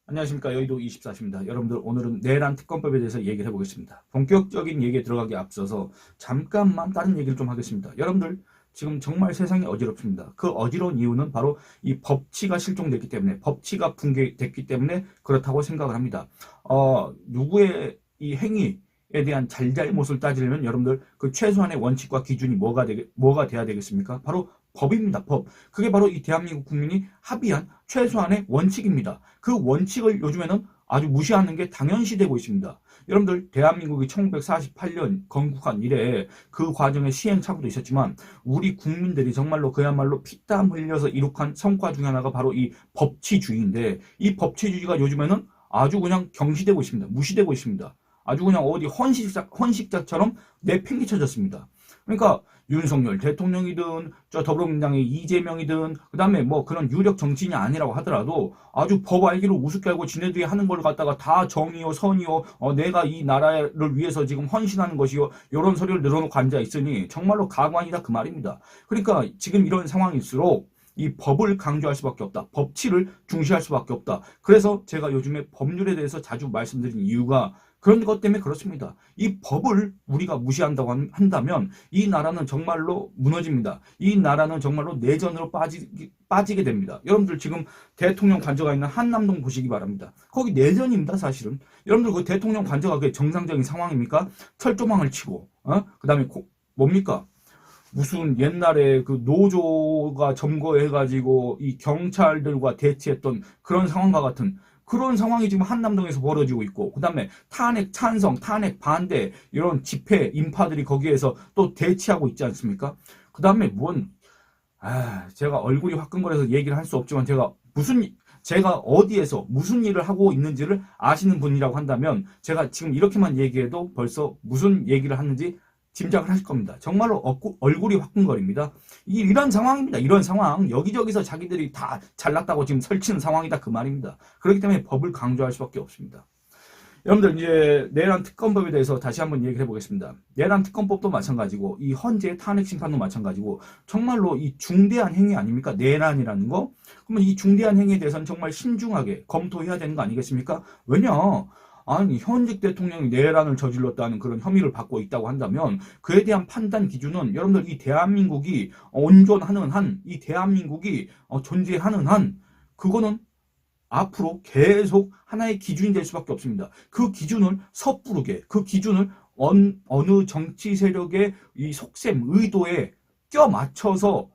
안녕하십니까. 여의도 24시입니다. 여러분들 오늘은 내란 특검법에 대해서 얘기를 해보겠습니다. 본격적인 얘기에 들어가기 앞서서 잠깐만 다른 얘기를 좀 하겠습니다. 여러분들 지금 정말 세상이 어지럽습니다. 그 어지러운 이유는 바로 이 법치가 실종됐기 때문에, 법치가 붕괴됐기 때문에 그렇다고 생각을 합니다. 누구의 이 행위에 대한 잘잘못을 따지려면 여러분들 그 최소한의 원칙과 기준이 뭐가 돼야 되겠습니까? 바로 법입니다. 법. 그게 바로 이 대한민국 국민이 합의한 최소한의 원칙입니다. 그 원칙을 요즘에는 아주 무시하는 게 당연시되고 있습니다. 여러분들 대한민국이 1948년 건국한 이래 그 과정에 시행착오도 있었지만 우리 국민들이 정말로 그야말로 피땀 흘려서 이룩한 성과 중에 하나가 바로 이 법치주의인데, 이 법치주의가 요즘에는 아주 그냥 경시되고 있습니다. 무시되고 있습니다. 아주 그냥 어디 헌식자처럼 내팽개쳐졌습니다. 그러니까 윤석열 대통령이든 저 더불어민주당의 이재명이든 그다음에 뭐 그런 유력 정치인이 아니라고 하더라도 아주 법 알기로 우습게 알고 지네들이 하는 걸 갖다가 다 정의요 선이요 내가 이 나라를 위해서 지금 헌신하는 것이요 이런 소리를 늘어놓고 앉아 있으니 정말로 가관이다 그 말입니다. 그러니까 지금 이런 상황일수록 이 법을 강조할 수밖에 없다. 법치를 중시할 수밖에 없다. 그래서 제가 요즘에 법률에 대해서 자주 말씀드린 이유가 그런 것 때문에 그렇습니다. 이 법을 우리가 무시한다고 한다면 이 나라는 정말로 무너집니다. 이 나라는 정말로 내전으로 빠지게 됩니다. 여러분들 지금 대통령 관저가 있는 한남동 보시기 바랍니다. 거기 내전입니다, 사실은. 여러분들 그 대통령 관저가 그게 정상적인 상황입니까? 철조망을 치고, 그 다음에 뭡니까? 무슨 옛날에 그 노조가 점거해가지고 이 경찰들과 대치했던 그런 상황과 같은 그런 상황이 지금 한남동에서 벌어지고 있고, 그 다음에 탄핵 찬성, 탄핵 반대 이런 집회 인파들이 거기에서 또 대치하고 있지 않습니까? 그 다음에 제가 얼굴이 화끈거려서 얘기를 할 수 없지만 제가 어디에서 무슨 일을 하고 있는지를 아시는 분이라고 한다면 제가 지금 이렇게만 얘기해도 벌써 무슨 얘기를 하는지 짐작을 하실 겁니다. 정말로 얼굴이 화끈거립니다. 이런 상황입니다. 이런 상황. 여기저기서 자기들이 다 잘났다고 지금 설치는 상황이다 그 말입니다. 그렇기 때문에 법을 강조할 수밖에 없습니다. 여러분들 이제 내란 특검법에 대해서 다시 한번 얘기를 해보겠습니다. 내란 특검법도 마찬가지고 이 헌재 탄핵 심판도 마찬가지고 정말로 이 중대한 행위 아닙니까? 내란이라는 거. 그러면 이 중대한 행위에 대해서는 정말 신중하게 검토해야 되는 거 아니겠습니까? 왜냐? 아니 현직 대통령이 내란을 저질렀다는 그런 혐의를 받고 있다고 한다면 그에 대한 판단 기준은 여러분들 이 대한민국이 온전하는 한, 이 대한민국이 존재하는 한 그거는 앞으로 계속 하나의 기준이 될 수밖에 없습니다. 그 기준을 섣부르게, 그 기준을 어느 정치 세력의 이 속셈, 의도에 껴맞춰서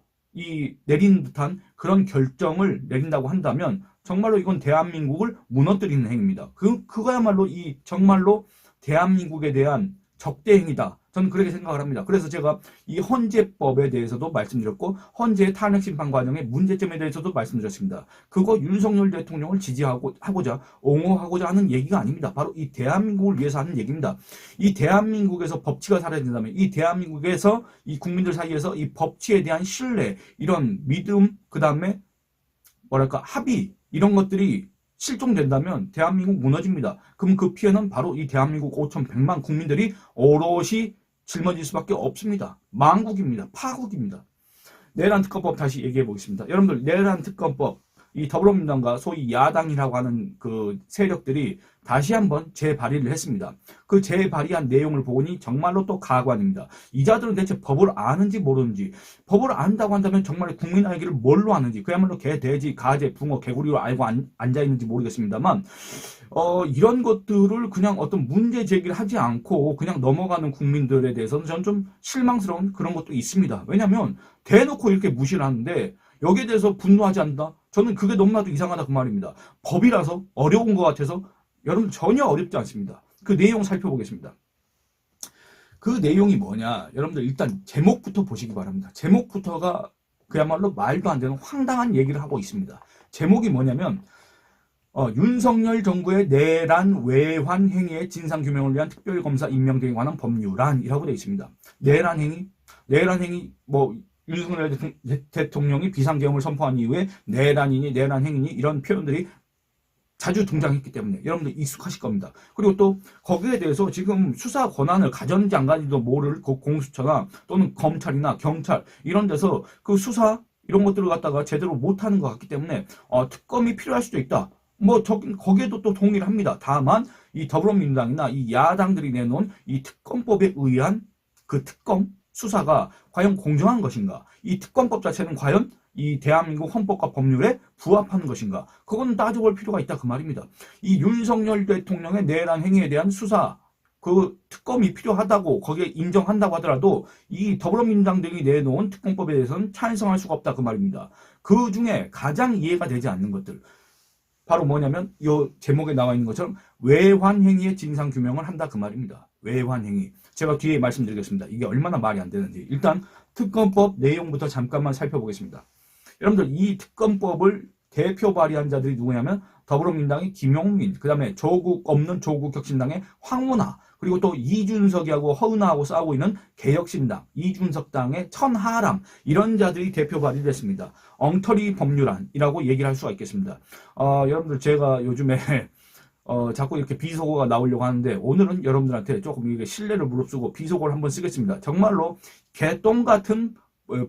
내리는 듯한 그런 결정을 내린다고 한다면 정말로 이건 대한민국을 무너뜨리는 행위입니다. 그거야말로 정말로 대한민국에 대한 적대 행위다. 저는 그렇게 생각을 합니다. 그래서 제가 이 헌재법에 대해서도 말씀드렸고 헌재 탄핵 심판 과정의 문제점에 대해서도 말씀드렸습니다. 그거 윤석열 대통령을 지지하고자 옹호하고자 하는 얘기가 아닙니다. 바로 이 대한민국을 위해서 하는 얘기입니다. 이 대한민국에서 법치가 사라진다면 이 대한민국에서 이 국민들 사이에서 이 법치에 대한 신뢰, 이런 믿음, 그 다음에 합의 이런 것들이 실종된다면 대한민국 무너집니다. 그럼 그 피해는 바로 이 대한민국 5,100만 국민들이 오롯이 짊어질 수밖에 없습니다. 망국입니다. 파국입니다. 내란 특검법 다시 얘기해 보겠습니다. 여러분들 내란 특검법 이 더불어민주당과 소위 야당이라고 하는 그 세력들이 다시 한번 재발의를 했습니다. 그 재발의한 내용을 보니 정말로 또 가관입니다. 이 자들은 대체 법을 아는지 모르는지, 법을 안다고 한다면 정말 국민 알기를 뭘로 아는지, 그야말로 개, 돼지, 가재, 붕어, 개구리로 알고 앉아있는지 모르겠습니다만 이런 것들을 그냥 어떤 문제 제기를 하지 않고 그냥 넘어가는 국민들에 대해서는 저는 좀 실망스러운 그런 것도 있습니다. 왜냐하면 대놓고 이렇게 무시를 하는데 여기에 대해서 분노하지 않는다? 저는 그게 너무나도 이상하다 그 말입니다. 법이라서 어려운 것 같아서 여러분 전혀 어렵지 않습니다. 그 내용 살펴보겠습니다. 그 내용이 뭐냐? 여러분들 일단 제목부터 보시기 바랍니다. 제목부터가 그야말로 말도 안 되는 황당한 얘기를 하고 있습니다. 제목이 뭐냐면 윤석열 정부의 내란 외환 행위의 진상규명을 위한 특별검사 임명 등에 관한 법률안이라고 되어 있습니다. 내란 행위 윤석열 대통령이 비상계엄을 선포한 이후에 내란이니 내란 행위니 이런 표현들이 자주 등장했기 때문에 여러분들 익숙하실 겁니다. 그리고 또 거기에 대해서 지금 수사 권한을 가졌는지 안 가진지도 모를 그 공수처나 또는 검찰이나 경찰 이런 데서 그 수사 이런 것들을 갖다가 제대로 못하는 것 같기 때문에 특검이 필요할 수도 있다. 뭐 거기에도 또 동의를 합니다. 다만 이 더불어민주당이나 이 야당들이 내놓은 이 특검법에 의한 그 특검 수사가 과연 공정한 것인가? 이 특검법 자체는 과연 이 대한민국 헌법과 법률에 부합하는 것인가? 그건 따져볼 필요가 있다 그 말입니다. 이 윤석열 대통령의 내란 행위에 대한 수사 그 특검이 필요하다고 거기에 인정한다고 하더라도 이 더불어민주당들이 내놓은 특검법에 대해서는 찬성할 수가 없다 그 말입니다. 그 중에 가장 이해가 되지 않는 것들 바로 뭐냐면 이 제목에 나와 있는 것처럼 외환행위의 진상규명을 한다 그 말입니다. 외환행위. 제가 뒤에 말씀드리겠습니다. 이게 얼마나 말이 안 되는지. 일단 특검법 내용부터 잠깐만 살펴보겠습니다. 여러분들 이 특검법을 대표 발의한 자들이 누구냐면 더불어민주당의 김용민, 그 다음에 조국 없는 조국혁신당의 황운하, 그리고 또 이준석이하고 허은하하고 싸우고 있는 개혁신당, 이준석당의 천하람 이런 자들이 대표 발의를 했습니다. 엉터리 법률안이라고 얘기를 할 수가 있겠습니다. 여러분들 제가 요즘에 자꾸 이렇게 비속어가 나오려고 하는데 오늘은 여러분들한테 조금 이게 신뢰를 무릅쓰고 비속어를 한번 쓰겠습니다. 정말로 개똥 같은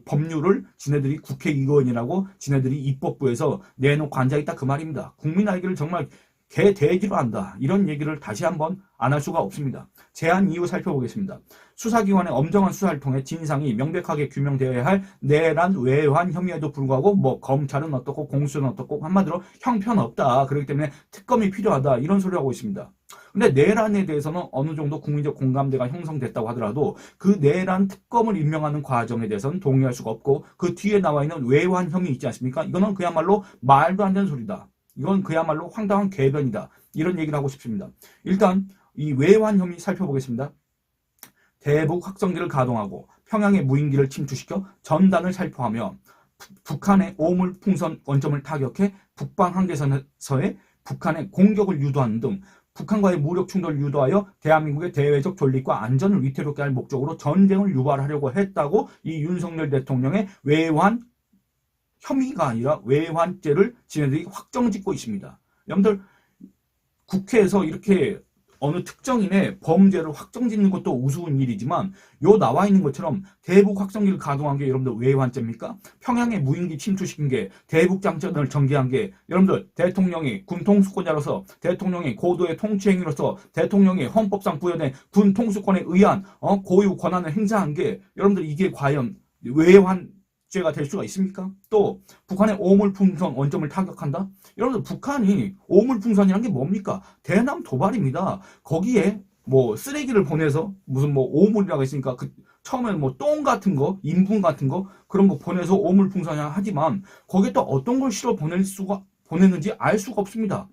법률을 지네들이 국회의원이라고 지네들이 입법부에서 내놓고 앉아있다 그 말입니다. 국민 알기를 정말 개돼지로 한다. 이런 얘기를 다시 한번 안 할 수가 없습니다. 제한 이유 살펴보겠습니다. 수사기관의 엄정한 수사를 통해 진상이 명백하게 규명되어야 할 내란 외환 혐의에도 불구하고 뭐 검찰은 어떻고 공수는 어떻고 한마디로 형편없다. 그렇기 때문에 특검이 필요하다. 이런 소리를 하고 있습니다. 근데 내란에 대해서는 어느 정도 국민적 공감대가 형성됐다고 하더라도 그 내란 특검을 임명하는 과정에 대해서는 동의할 수가 없고 그 뒤에 나와 있는 외환 혐의 있지 않습니까? 이거는 그야말로 말도 안 되는 소리다. 이건 그야말로 황당한 궤변이다. 이런 얘기를 하고 싶습니다. 일단 이 외환 혐의 살펴보겠습니다. 대북 확성기를 가동하고 평양의 무인기를 침투시켜 전단을 살포하며 북한의 오물풍선 원점을 타격해 북방 한계선에서의 북한의 공격을 유도하는 등 북한과의 무력 충돌을 유도하여 대한민국의 대외적 존립과 안전을 위태롭게 할 목적으로 전쟁을 유발하려고 했다고 이 윤석열 대통령의 외환 혐의가 아니라 외환죄를 지네들이 확정짓고 있습니다. 여러분들 국회에서 이렇게 어느 특정인의 범죄를 확정짓는 것도 우스운 일이지만 요 나와 있는 것처럼 대북 확성기를 가동한 게 여러분들 외환죄입니까? 평양에 무인기 침투시킨 게 대북 장전을 전개한 게 여러분들 대통령이 군 통수권자로서 대통령이 고도의 통치행위로서 대통령이 헌법상 부여된 군 통수권에 의한 고유 권한을 행사한 게 여러분들 이게 과연 외환 죄가 될 수가 있습니까? 또 북한의 오물풍선 원점을 타격한다? 여러분들 북한이 오물풍선이란 게 뭡니까? 대남 도발입니다. 거기에 뭐 쓰레기를 보내서 무슨 뭐 오물이라고 했으니까 그 처음에는 뭐 똥 같은 거, 인분 같은 거 그런 거 보내서 오물풍선이라 하지만 거기에 또 어떤 걸 실어 보냈는지 알 수가 없습니다.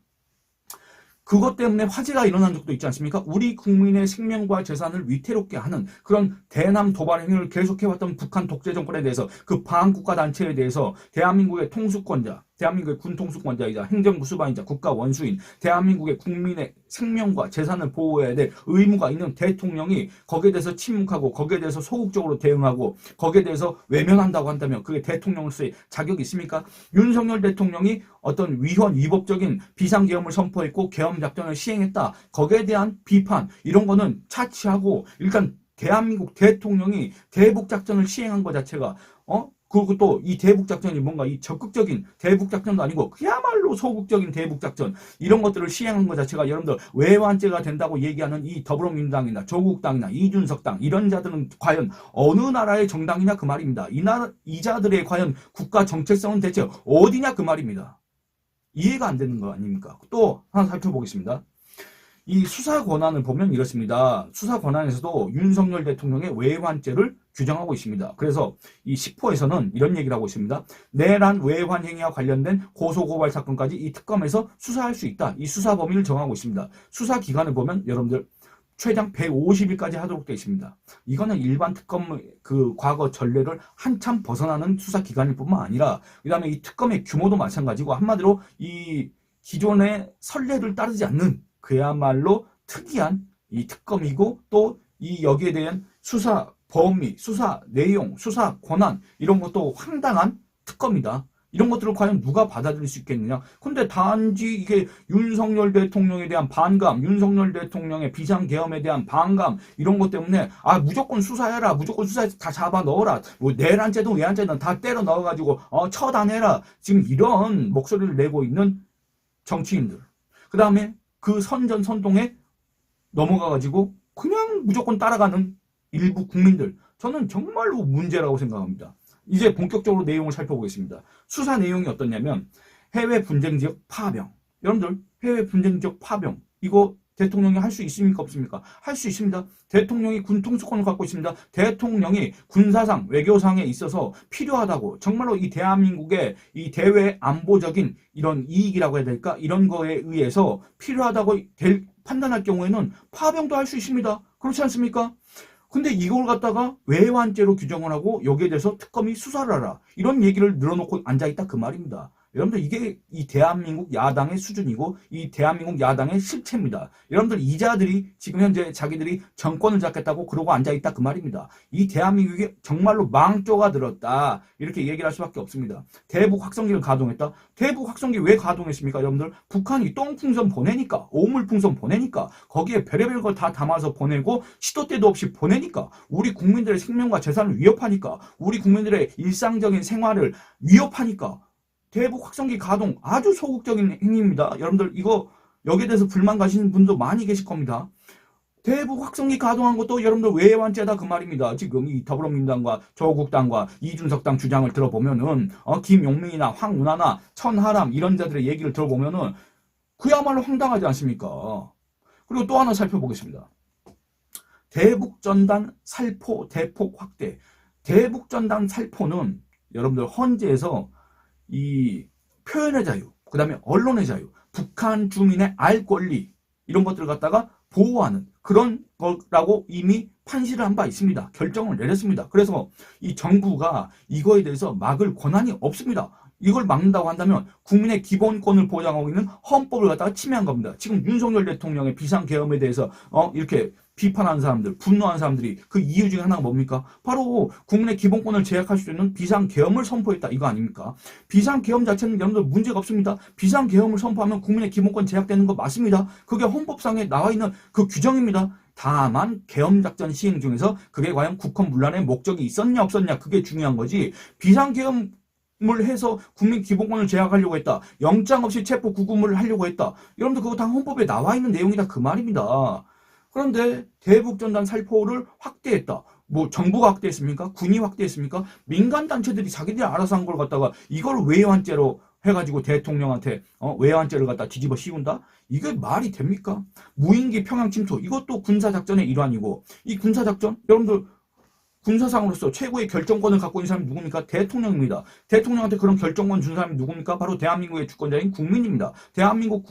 그것 때문에 화재가 일어난 적도 있지 않습니까? 우리 국민의 생명과 재산을 위태롭게 하는 그런 대남 도발 행위를 계속해왔던 북한 독재 정권에 대해서 그 반국가 단체에 대해서 대한민국의 통수권자, 대한민국의 군 통수권자이자 행정부 수반이자 국가 원수인 대한민국의 국민의 생명과 재산을 보호해야 될 의무가 있는 대통령이 거기에 대해서 침묵하고 거기에 대해서 소극적으로 대응하고 거기에 대해서 외면한다고 한다면 그게 대통령으로서의 자격이 있습니까? 윤석열 대통령이 어떤 위헌위법적인 비상계엄을 선포했고 계엄작전을 시행했다. 거기에 대한 비판 이런 거는 차치하고 일단 대한민국 대통령이 대북작전을 시행한 것 자체가 그리고 또 이 대북작전이 뭔가 이 적극적인 대북작전도 아니고 그야말로 소극적인 대북작전 이런 것들을 시행한 것 자체가 여러분들 외환죄가 된다고 얘기하는 이 더불어민주당이나 조국당이나 이준석당 이런 자들은 과연 어느 나라의 정당이냐 그 말입니다. 이 자들의 과연 국가 정체성은 대체 어디냐 그 말입니다. 이해가 안 되는 거 아닙니까? 또 하나 살펴보겠습니다. 이 수사 권한을 보면 이렇습니다. 수사 권한에서도 윤석열 대통령의 외환죄를 규정하고 있습니다. 그래서 이 10호에서는 이런 얘기를 하고 있습니다. 내란 외환 행위와 관련된 고소고발 사건까지 이 특검에서 수사할 수 있다. 이 수사 범위를 정하고 있습니다. 수사 기간을 보면 여러분들 최장 150일까지 하도록 되어 있습니다. 이거는 일반 특검 그 과거 전례를 한참 벗어나는 수사 기간일 뿐만 아니라 그다음에 이 특검의 규모도 마찬가지고 한마디로 이 기존의 선례를 따르지 않는 그야말로 특이한 이 특검이고 또 이 여기에 대한 수사 범위, 수사 내용, 수사 권한 이런 것도 황당한 특검이다. 이런 것들을 과연 누가 받아들일 수 있겠느냐. 근데 단지 이게 윤석열 대통령에 대한 반감, 윤석열 대통령의 비상계엄에 대한 반감 이런 것 때문에 무조건 수사해라. 무조건 수사해서 다 잡아 넣어라. 뭐 내란죄든 외환죄든 다 때려 넣어가지고 처단해라. 지금 이런 목소리를 내고 있는 정치인들, 그 다음에 그 선전선동에 넘어가가지고 그냥 무조건 따라가는 일부 국민들, 저는 정말로 문제라고 생각합니다. 이제 본격적으로 내용을 살펴보겠습니다. 수사 내용이 어떻냐면 해외 분쟁 지역 파병. 여러분들 해외 분쟁 지역 파병 이거 대통령이 할 수 있습니까 없습니까? 할 수 있습니다. 대통령이 군 통수권을 갖고 있습니다. 대통령이 군사상 외교상에 있어서 필요하다고 정말로 이 대한민국의 이 대외 안보적인 이런 이익이라고 해야 될까? 이런 거에 의해서 필요하다고 판단할 경우에는 파병도 할 수 있습니다. 그렇지 않습니까? 근데 이걸 갖다가 외환죄로 규정을 하고 여기에 대해서 특검이 수사를 하라. 이런 얘기를 늘어놓고 앉아있다 그 말입니다. 여러분들 이게 이 대한민국 야당의 수준이고 이 대한민국 야당의 실체입니다. 여러분들 이자들이 지금 현재 자기들이 정권을 잡겠다고 그러고 앉아있다 그 말입니다. 이 대한민국이 정말로 망조가 들었다. 이렇게 얘기를 할 수밖에 없습니다. 대북 확성기를 가동했다. 대북 확성기 왜 가동했습니까? 여러분들 북한이 똥풍선 보내니까 오물풍선 보내니까 거기에 별의별 걸 다 담아서 보내고 시도 때도 없이 보내니까 우리 국민들의 생명과 재산을 위협하니까 우리 국민들의 일상적인 생활을 위협하니까 대북 확성기 가동 아주 소극적인 행위입니다. 여러분들 이거 여기에 대해서 불만 가시는 분도 많이 계실 겁니다. 대북 확성기 가동한 것도 여러분들 외환죄다 그 말입니다. 지금 이 더불어민주당과 조국당과 이준석 당 주장을 들어보면은 김용민이나 황운하나 천하람 이런 자들의 얘기를 들어보면은 그야말로 황당하지 않습니까? 그리고 또 하나 살펴보겠습니다. 대북전단 살포 대폭 확대. 대북전단 살포는 여러분들 헌재에서 이 표현의 자유, 그 다음에 언론의 자유, 북한 주민의 알 권리 이런 것들을 갖다가 보호하는 그런 거라고 이미 판시를 한 바 있습니다. 결정을 내렸습니다. 그래서 이 정부가 이거에 대해서 막을 권한이 없습니다. 이걸 막는다고 한다면 국민의 기본권을 보장하고 있는 헌법을 갖다가 침해한 겁니다. 지금 윤석열 대통령의 비상계엄에 대해서 이렇게 비판하는 사람들, 분노하는 사람들이 그 이유 중에 하나가 뭡니까? 바로 국민의 기본권을 제약할 수 있는 비상계엄을 선포했다. 이거 아닙니까? 비상계엄 자체는 여러분들 문제가 없습니다. 비상계엄을 선포하면 국민의 기본권 제약되는 거 맞습니다. 그게 헌법상에 나와 있는 그 규정입니다. 다만 계엄작전 시행 중에서 그게 과연 국헌문란의 목적이 있었냐 없었냐 그게 중요한 거지. 비상계엄 을 해서 국민 기본권을 제약하려고 했다. 영장 없이 체포 구금을 하려고 했다. 여러분들 그거 다 헌법에 나와 있는 내용이다 그 말입니다. 그런데 대북전단 살포를 확대했다. 뭐 정부가 확대했습니까? 군이 확대했습니까? 민간단체들이 자기들이 알아서 한 걸 갖다가 이걸 외환죄로 해가지고 대통령한테 외환죄를 갖다 뒤집어 씌운다? 이게 말이 됩니까? 무인기 평양 침투 이것도 군사작전의 일환이고 이 군사작전 여러분들 군사상으로서 최고의 결정권을 갖고 있는 사람이 누굽니까? 대통령입니다. 대통령한테 그런 결정권 준 사람이 누굽니까? 바로 대한민국의 주권자인 국민입니다. 대한민국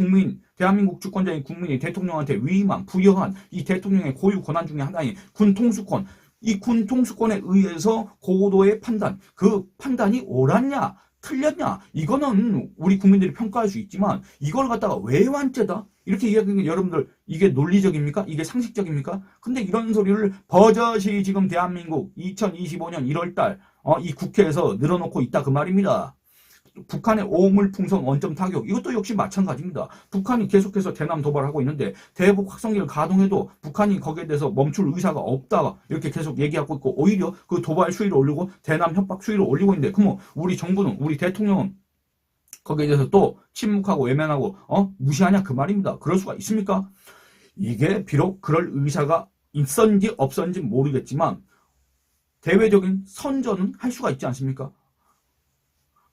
주권자인 국민이 대통령한테 위임한, 부여한 이 대통령의 고유 권한 중에 하나인 군 통수권. 이 군 통수권에 의해서 고도의 판단, 그 판단이 옳았냐, 틀렸냐, 이거는 우리 국민들이 평가할 수 있지만 이걸 갖다가 외환죄다? 이렇게 이야기하면 여러분들 이게 논리적입니까? 이게 상식적입니까? 근데 이런 소리를 버젓이 지금 대한민국 2025년 1월달 이 국회에서 늘어놓고 있다 그 말입니다. 북한의 오물풍선 원점 타격 이것도 역시 마찬가지입니다. 북한이 계속해서 대남 도발하고 있는데 대북 확성기를 가동해도 북한이 거기에 대해서 멈출 의사가 없다 이렇게 계속 얘기하고 있고 오히려 그 도발 수위를 올리고 대남 협박 수위를 올리고 있는데 그러면 우리 정부는 우리 대통령은 거기에 대해서 또 침묵하고 외면하고 무시하냐 그 말입니다. 그럴 수가 있습니까? 이게 비록 그럴 의사가 있었는지 없었는지 모르겠지만 대외적인 선전은 할 수가 있지 않습니까?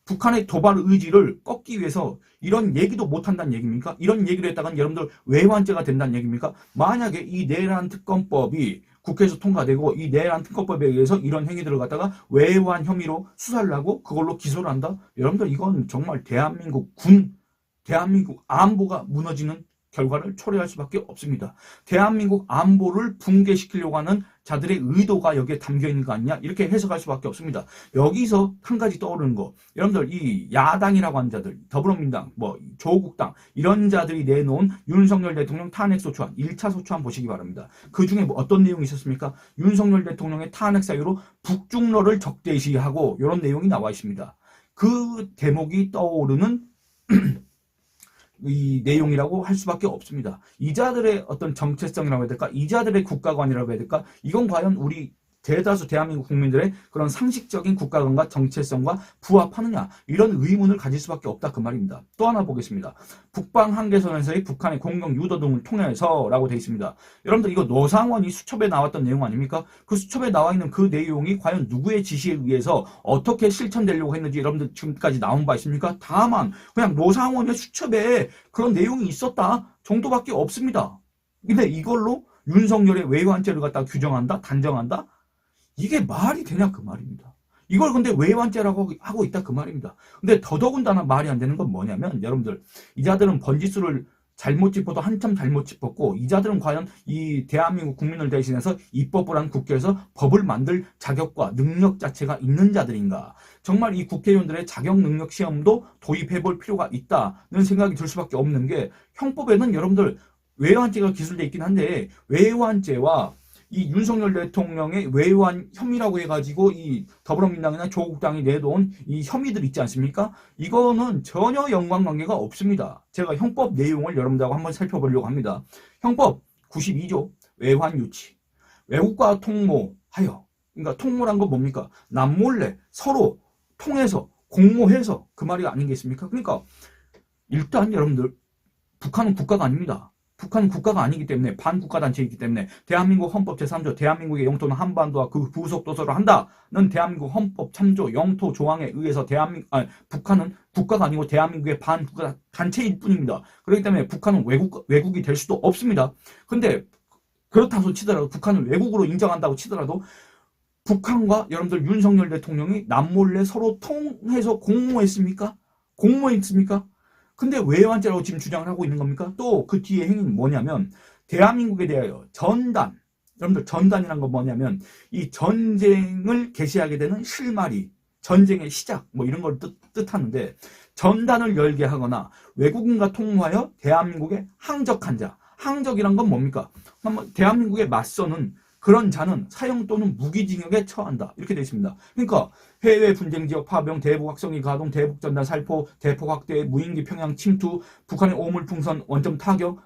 북한의 도발 의지를 꺾기 위해서 이런 얘기도 못한다는 얘기입니까? 이런 얘기를 했다간 여러분들 외환죄가 된다는 얘기입니까? 만약에 이 내란 특검법이 국회에서 통과되고 이 내란 특검법에 의해서 이런 행위들을 갖다가 외환 혐의로 수사를 하고 그걸로 기소를 한다? 여러분들 이건 정말 대한민국 안보가 무너지는 결과를 초래할 수밖에 없습니다. 대한민국 안보를 붕괴시키려고 하는 자들의 의도가 여기에 담겨 있는 거 아니냐 이렇게 해석할 수밖에 없습니다. 여기서 한 가지 떠오르는 거 여러분들 이 야당이라고 하는 자들 더불어민주당 조국당 이런 자들이 내놓은 윤석열 대통령 탄핵소추안 1차 소추안 보시기 바랍니다. 그 중에 어떤 내용이 있었습니까? 윤석열 대통령의 탄핵 사유로 북중러를 적대시하고 이런 내용이 나와 있습니다. 그 대목이 떠오르는 이 내용이라고 할 수밖에 없습니다. 이자들의 어떤 정체성이라고 해야 될까? 이자들의 국가관이라고 해야 될까? 이건 과연 우리 대다수 대한민국 국민들의 그런 상식적인 국가관과 정체성과 부합하느냐, 이런 의문을 가질 수밖에 없다 그 말입니다. 또 하나 보겠습니다. 북방 한계선에서의 북한의 공격 유도 등을 통해서라고 되어 있습니다. 여러분들 이거 노상원이 수첩에 나왔던 내용 아닙니까? 그 수첩에 나와 있는 그 내용이 과연 누구의 지시에 의해서 어떻게 실천되려고 했는지 여러분들 지금까지 나온 바 있습니까? 다만 그냥 노상원의 수첩에 그런 내용이 있었다 정도밖에 없습니다. 근데 이걸로 윤석열의 외환죄를 갖다 규정한다? 단정한다? 이게 말이 되냐 그 말입니다. 이걸 근데 외환죄라고 하고 있다 그 말입니다. 근데 더더군다나 말이 안 되는 건 뭐냐면 여러분들 이자들은 번지수를 잘못 짚어도 한참 잘못 짚었고 이자들은 과연 이 대한민국 국민을 대신해서 입법을 한 국회에서 법을 만들 자격과 능력 자체가 있는 자들인가. 정말 이 국회의원들의 자격 능력 시험도 도입해 볼 필요가 있다는 생각이 들 수밖에 없는 게 형법에는 여러분들 외환죄가 기술되어 있긴 한데 외환죄와 이 윤석열 대통령의 외환 혐의라고 해가지고 이 더불어민주당이나 조국당이 내놓은 이 혐의들 있지 않습니까? 이거는 전혀 연관관계가 없습니다. 제가 형법 내용을 여러분들하고 한번 살펴보려고 합니다. 형법 92조 외환 유치. 외국과 통모하여. 그러니까 통모란 건 뭡니까? 남몰래 서로 통해서 공모해서 그 말이 아니겠습니까? 그러니까 일단 여러분들 북한은 국가가 아닙니다. 북한은 국가가 아니기 때문에 반국가단체이기 때문에 대한민국 헌법 제3조 대한민국의 영토는 한반도와 그 부속 도서로 한다는 대한민국 헌법 참조 영토 조항에 의해서 북한은 국가가 아니고 대한민국의 반국가 단체일 뿐입니다. 그렇기 때문에 북한은 외국이 될 수도 없습니다. 근데 그렇다고 치더라도 북한을 외국으로 인정한다고 치더라도 북한과 여러분들 윤석열 대통령이 남몰래 서로 통해서 공모했습니까? 공모했습니까? 근데 외환죄라고 지금 주장을 하고 있는 겁니까? 또 그 뒤에 행위는 뭐냐면 대한민국에 대하여 전단, 여러분들 전단이란 건 뭐냐면 이 전쟁을 개시하게 되는 실마리, 전쟁의 시작 뭐 이런 걸 뜻하는데 전단을 열게 하거나 외국인과 통모하여 대한민국에 항적한 자, 항적이란 건 뭡니까? 대한민국에 맞서는 그런 자는 사형 또는 무기징역에 처한다. 이렇게 되어 있습니다. 그러니까 해외 분쟁 지역 파병, 대북 확성기 가동, 대북 전단 살포, 대폭 확대, 무인기 평양 침투, 북한의 오물 풍선, 원점 타격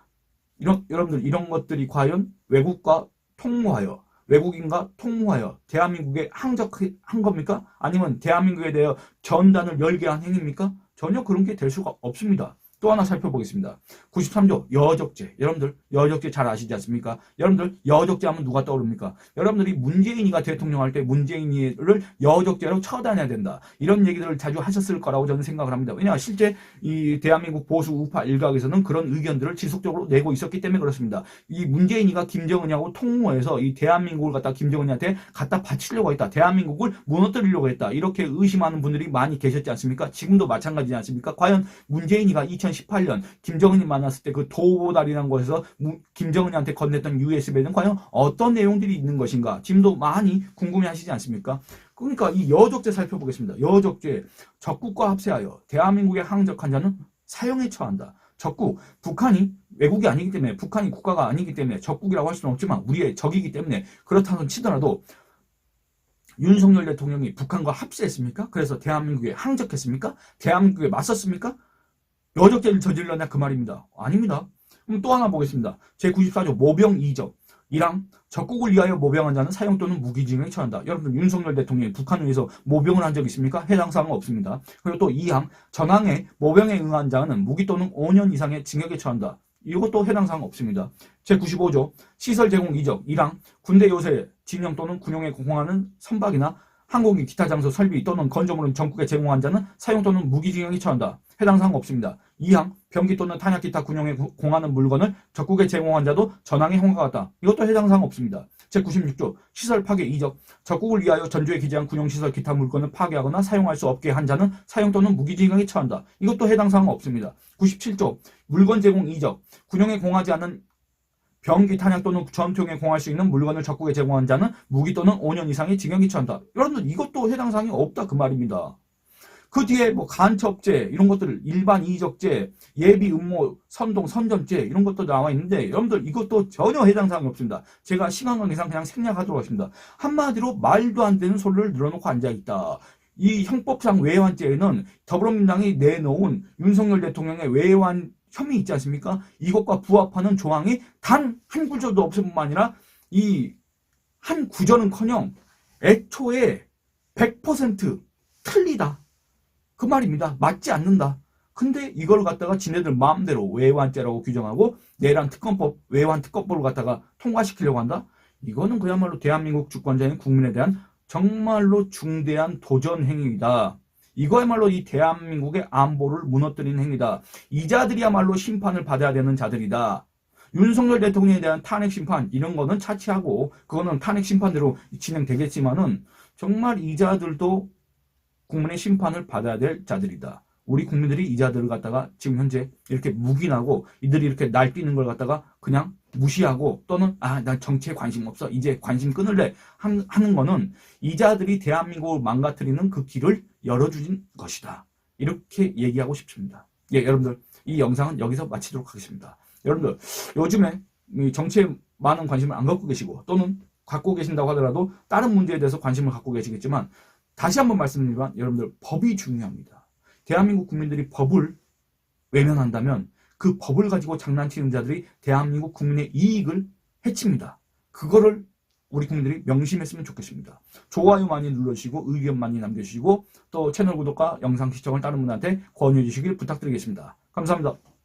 여러분들 이런 것들이 과연 외국과 통모하여 외국인과 통모하여 대한민국에 항적한 겁니까? 아니면 대한민국에 대하여 전단을 열게 한 행위입니까? 전혀 그런 게 될 수가 없습니다. 또 하나 살펴보겠습니다. 93조 여적죄. 여러분들 여적죄 잘 아시지 않습니까? 여러분들 여적죄 하면 누가 떠오릅니까? 여러분들이 문재인이가 대통령 할 때 문재인이를 여적죄로 처단해야 된다. 이런 얘기들을 자주 하셨을 거라고 저는 생각을 합니다. 왜냐 실제 이 대한민국 보수 우파 일각에서는 그런 의견들을 지속적으로 내고 있었기 때문에 그렇습니다. 이 문재인이가 김정은이하고 통모해서 이 대한민국을 갖다 김정은이한테 갖다 바치려고 했다. 대한민국을 무너뜨리려고 했다. 이렇게 의심하는 분들이 많이 계셨지 않습니까? 지금도 마찬가지지 않습니까? 과연 문재인이가 2018년 김정은이 만났을 때 그 도보다리라는 곳에서 김정은이한테 건넸던 USB에는 과연 어떤 내용들이 있는 것인가 지금도 많이 궁금해하시지 않습니까? 그러니까 이 여적죄 살펴보겠습니다. 여적죄 적국과 합세하여 대한민국에 항적한 자는 사형에 처한다. 적국 북한이 외국이 아니기 때문에 북한이 국가가 아니기 때문에 적국이라고 할 수는 없지만 우리의 적이기 때문에 그렇다는 치더라도 윤석열 대통령이 북한과 합세했습니까? 그래서 대한민국에 항적했습니까? 대한민국에 맞섰습니까? 여적죄를 저질렀냐 그 말입니다. 아닙니다. 그럼 또 하나 보겠습니다. 제94조 모병 이적. 1항 적국을 위하여 모병한 자는 사형 또는 무기징역에 처한다. 여러분 윤석열 대통령이 북한을 위해서 모병을 한 적 있습니까? 해당 사항은 없습니다. 그리고 또 2항 전항에 모병에 응한 자는 무기 또는 5년 이상의 징역에 처한다. 이것도 해당 사항 없습니다. 제95조 시설 제공 이적. 1항 군대 요새 진영 또는 군용에 공항하는 선박이나 항공기 기타 장소 설비 또는 건조물은 전국에 제공한 자는 사형 또는 무기징역에 처한다. 해당 사항 없습니다. 2항 병기 또는 탄약 기타 군용에 공하는 물건을 적국에 제공한 자도 전항에 허가받다. 이것도 해당 사항 없습니다. 제96조 시설 파괴 이적. 적국을 위하여 전주에 기재한 군용시설 기타 물건을 파괴하거나 사용할 수 없게 한 자는 사형 또는 무기징역에 처한다. 이것도 해당 사항 없습니다. 97조 물건 제공 이적. 군용에 공하지 않은 병기 탄약 또는 전투용에 공할 수 있는 물건을 적국에 제공한 자는 무기 또는 5년 이상의 징역에 처한다. 여러분들 이것도 해당 사항이 없다 그 말입니다. 그 뒤에 뭐 간첩죄 이런 것들 일반 이적죄 예비 음모 선동 선점죄 이런 것도 나와 있는데 여러분들 이것도 전혀 해당 사항이 없습니다. 제가 시간 관계상 그냥 생략하도록 하겠습니다. 한마디로 말도 안 되는 소리를 늘어놓고 앉아있다. 이 형법상 외환죄에는 더불어민주당이 내놓은 윤석열 대통령의 외환 혐의 있지 않습니까? 이것과 부합하는 조항이 단 한 구절도 없을 뿐만 아니라 이 한 구절은커녕 애초에 100% 틀리다. 그 말입니다. 맞지 않는다. 근데 이걸 갖다가 지네들 마음대로 외환죄라고 규정하고 내란 특검법, 외환 특검법을 갖다가 통과시키려고 한다? 이거는 그야말로 대한민국 주권자인 국민에 대한 정말로 중대한 도전 행위이다. 이거야말로 이 대한민국의 안보를 무너뜨리는 행위다. 이 자들이야말로 심판을 받아야 되는 자들이다. 윤석열 대통령에 대한 탄핵 심판 이런 거는 차치하고 그거는 탄핵 심판대로 진행되겠지만은 정말 이 자들도 국민의 심판을 받아야 될 자들이다. 우리 국민들이 이 자들을 갖다가 지금 현재 이렇게 묵인하고 이들이 이렇게 날뛰는 걸 갖다가 그냥 무시하고 또는 난 정치에 관심 없어 이제 관심 끊을래 하는 거는 이 자들이 대한민국을 망가뜨리는 그 길을 열어주는 것이다. 이렇게 얘기하고 싶습니다. 예, 여러분들 이 영상은 여기서 마치도록 하겠습니다. 여러분들 요즘에 정치에 많은 관심을 안 갖고 계시고 또는 갖고 계신다고 하더라도 다른 문제에 대해서 관심을 갖고 계시겠지만 다시 한번 말씀드리지만 여러분들 법이 중요합니다. 대한민국 국민들이 법을 외면한다면 그 법을 가지고 장난치는 자들이 대한민국 국민의 이익을 해칩니다. 그거를 우리 국민들이 명심했으면 좋겠습니다. 좋아요 많이 눌러주시고 의견 많이 남겨주시고 또 채널 구독과 영상 시청을 다른 분한테 권유해 주시길 부탁드리겠습니다. 감사합니다.